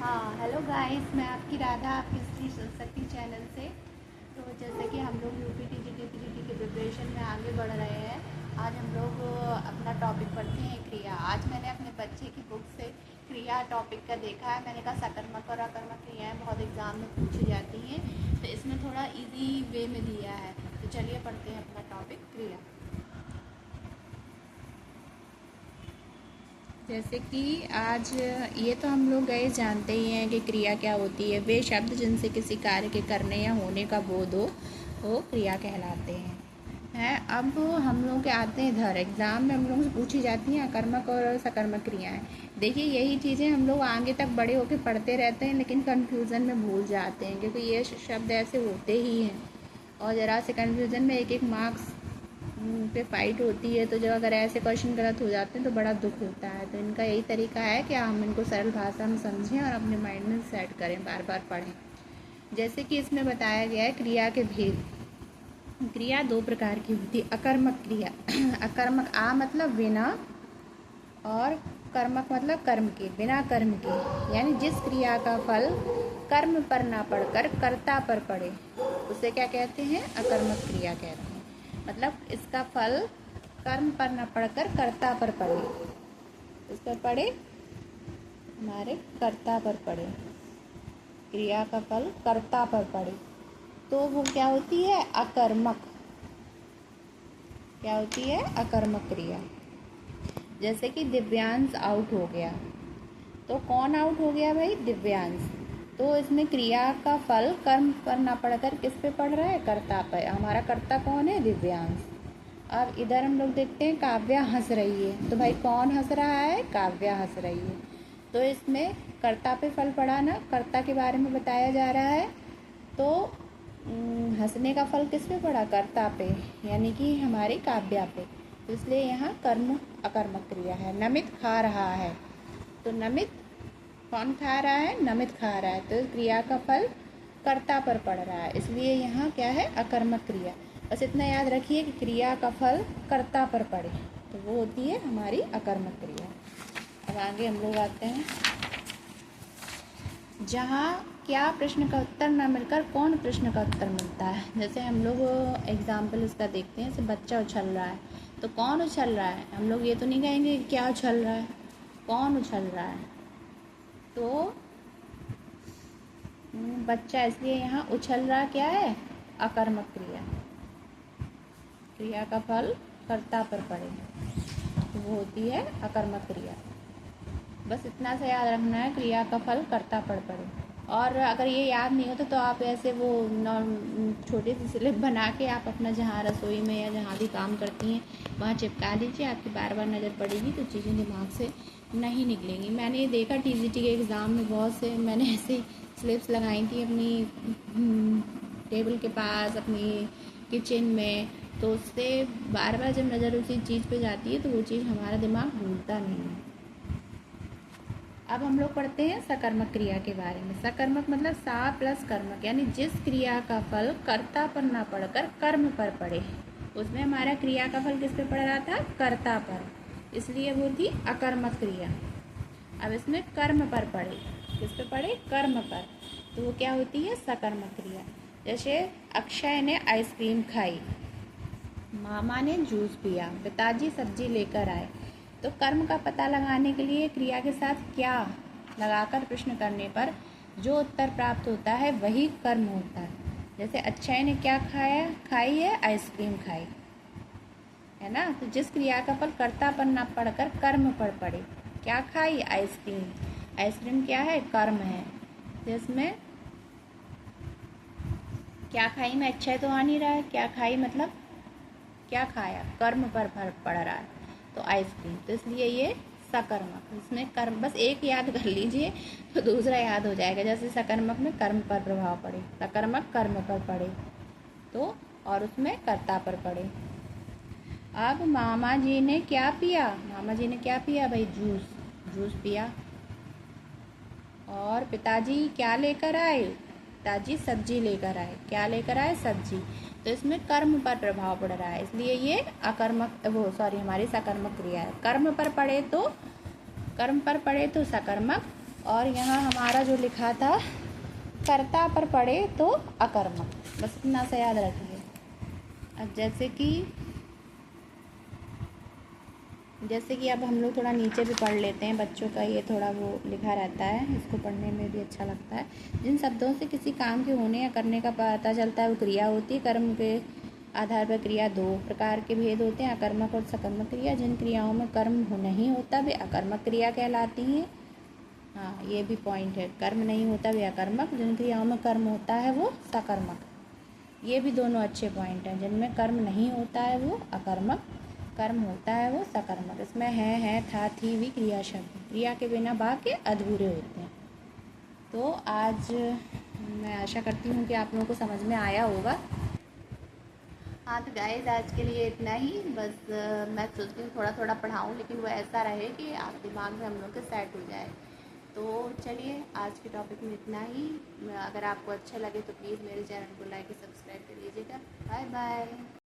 हाँ, hello guys, मैं आपकी राधा आपकी श्री शक्ति चैनल से। तो जैसे कि हम लोग यूपी टीजीटी पीजीटी के प्रिपरेशन में आगे बढ़ रहे हैं। आज हम लोग अपना टॉपिक पढ़ते हैं क्रिया। आज मैंने अपने बच्चे की बुक से क्रिया टॉपिक का देखा है। मैंने कहा सकर्मक और अकर्मक क्रियाएँ बहुत एग्ज़ाम में पूछी जाती हैं, तो इसमें थोड़ा ईजी वे में दिया है। तो चलिए पढ़ते हैं अपना टॉपिक क्रिया। जैसे कि आज ये तो हम लोग गए जानते ही हैं कि क्रिया क्या होती है। वे शब्द जिनसे किसी कार्य के करने या होने का बोध हो वो क्रिया कहलाते हैं। अब हम लोग के आते हैं इधर एग्ज़ाम में हम लोगों से पूछी जाती हैं अकर्मक और सकर्मक क्रियाएं। देखिए यही चीज़ें हम लोग आगे तक बड़े होकर पढ़ते रहते हैं, लेकिन कन्फ्यूज़न में भूल जाते हैं क्योंकि ये शब्द ऐसे होते ही हैं और ज़रा से कन्फ्यूज़न में एक मार्क्स पे फाइट होती है। तो जब अगर ऐसे क्वेश्चन गलत हो जाते हैं तो बड़ा दुख होता है। तो इनका यही तरीका है कि हम इनको सरल भाषा में समझें और अपने माइंड में सेट करें, बार बार पढ़ें। जैसे कि इसमें बताया गया है क्रिया के भेद। क्रिया दो प्रकार की होती है। अकर्मक क्रिया अकर्मक आ मतलब बिना और कर्मक मतलब कर्म के, बिना कर्म के, यानी जिस क्रिया का फल कर्म पर ना पड़कर कर्ता पर पड़े उसे क्या कहते हैं? अकर्मक क्रिया कहते हैं। मतलब इसका फल कर्म पर न पड़कर कर्ता पर पड़े, इस पर पड़े, हमारे कर्ता पर पड़े, क्रिया का फल कर्ता पर पड़े तो वो क्या होती है? अकर्मक। क्या होती है? अकर्मक क्रिया। जैसे कि दिव्यांश आउट हो गया, तो कौन आउट हो गया भाई? दिव्यांश। तो इसमें क्रिया का फल कर्म पर ना पड़कर किस पे पड़ रहा है? कर्ता पर। हमारा कर्ता कौन है? दिव्यांश। अब इधर हम लोग देखते हैं काव्या हंस रही है, तो भाई कौन हंस रहा है? काव्या हंस रही है। तो इसमें कर्ता पे फल पड़ा ना, कर्ता के बारे में बताया जा रहा है। तो हंसने का फल किस पे पड़ा? कर्ता पे, यानी कि हमारी काव्या पे। तो इसलिए यहाँ कर्म अकर्मक क्रिया है। नमित खा रहा है, तो नमित कौन खा रहा है? नमित खा रहा है, तो क्रिया का फल कर्ता पर पड़ रहा है, इसलिए यहाँ क्या है? अकर्मक क्रिया। बस इतना याद रखिए कि क्रिया का फल कर्ता पर पड़े तो वो होती है हमारी अकर्मक क्रिया। अब आगे हम लोग आते हैं। जहाँ क्या प्रश्न का उत्तर न मिलकर कौन प्रश्न का उत्तर मिलता है। जैसे हम लोग एग्जाम्पल इसका देखते हैं। जैसे बच्चा उछल रहा है, तो कौन उछल रहा है? हम लोग ये तो नहीं कहेंगे क्या उछल रहा है, कौन उछल रहा है? तो बच्चा, इसलिए यहाँ उछल रहा क्या है? अकर्मक क्रिया। क्रिया का फल कर्ता पर पड़े तो वो होती है अकर्मक क्रिया। बस इतना सा याद रखना है, क्रिया का फल कर्ता पर पड़े। और अगर ये याद नहीं होता तो आप ऐसे वो छोटी सी स्लिप बना के आप अपना जहाँ रसोई में या जहाँ भी काम करती हैं वहाँ चिपका दीजिए। आपकी बार बार नज़र पड़ेगी तो चीज़ें दिमाग से नहीं निकलेंगी। मैंने ये देखा टीजीटी के एग्ज़ाम में बहुत से मैंने ऐसे स्लिप्स लगाई थी अपनी टेबल के पास, अपनी किचन में, तो उससे बार बार जब नज़र उसी चीज़ पे जाती है तो वो चीज़ हमारा दिमाग भूलता नहीं है। अब हम लोग पढ़ते हैं सकर्मक क्रिया के बारे में। सकर्मक मतलब सा प्लस कर्मक, यानी जिस क्रिया का फल कर्ता पर ना पड़कर कर्म पर पड़े। उसमें हमारा क्रिया का फल किस पे पड़ रहा था? कर्ता पर, इसलिए वो थी अकर्मक क्रिया। अब इसमें कर्म पर पड़े, किस पे पड़े? कर्म पर, तो वो क्या होती है? सकर्मक क्रिया। जैसे अक्षय ने आइसक्रीम खाई, मामा ने जूस पिया, पिताजी सब्जी लेकर आए। तो कर्म का पता लगाने के लिए क्रिया के साथ क्या लगाकर प्रश्न करने पर जो उत्तर प्राप्त होता है वही कर्म होता है। जैसे अक्षय ने क्या खाया? खाई है, आइसक्रीम खाई, है ना। तो जिस क्रिया का फल कर्ता पर न पड़कर कर्म पर पड़े, क्या खाई? आइसक्रीम। आइसक्रीम क्या है? कर्म है। जिसमें क्या खाई में अक्षय तो आ नहीं रहा है, क्या खाई मतलब क्या खाया? कर्म पर पड़ रहा है, तो आइसक्रीम। तो इसलिए ये सकर्मक। इसमें कर्म, बस एक याद कर लीजिए तो दूसरा याद हो जाएगा। जैसे सकर्मक में कर्म पर प्रभाव पड़े, सकर्मक कर्म पर पड़े तो, और उसमें कर्ता पर पड़े। अब मामा जी ने क्या पिया? मामा जी ने क्या पिया भाई? जूस। जूस पिया। और पिताजी क्या लेकर आए? पिताजी सब्जी लेकर आए। क्या लेकर आए? सब्जी। तो इसमें कर्म पर प्रभाव पड़ रहा है, इसलिए ये अकर्मक हमारी सकर्मक क्रिया है। कर्म पर पड़े तो, कर्म पर पड़े तो सकर्मक, और यहाँ हमारा जो लिखा था कर्ता पर पड़े तो अकर्मक, बस इतना सा याद रखिए। अब जैसे कि अब हम लोग थोड़ा नीचे भी पढ़ लेते हैं, बच्चों का ये थोड़ा वो लिखा रहता है, इसको पढ़ने में भी अच्छा लगता है। जिन शब्दों से किसी काम के होने या करने का पता चलता है वो क्रिया होती है। कर्म के आधार पर क्रिया दो प्रकार के भेद होते हैं, अकर्मक और सकर्मक क्रिया। जिन क्रियाओं में कर्म नहीं होता वे अकर्मक क्रिया कहलाती हैं। हाँ, ये भी पॉइंट है, कर्म नहीं होता वे अकर्मक, जिन क्रियाओं में कर्म होता है वो सकर्मक। ये भी दोनों अच्छे पॉइंट हैं, जिनमें कर्म नहीं होता है वो अकर्मक, कर्म होता है वो सकर्मक। इसमें है, था, थी भी क्रिया शब्द, क्रिया के बिना वाक्य अधूरे होते हैं। तो आज मैं आशा करती हूँ कि आप लोगों को समझ में आया होगा। हाँ तो गाइस, आज के लिए इतना ही। बस मैं सोचती हूँ थोड़ा थोड़ा पढ़ाऊँ, लेकिन वो ऐसा रहे कि आप दिमाग में हम लोग के सेट हो जाए। तो चलिए, आज के टॉपिक में इतना ही। अगर आपको अच्छा लगे तो प्लीज़ मेरे चैनल को लाइक और सब्सक्राइब कर लीजिएगा। Bye bye.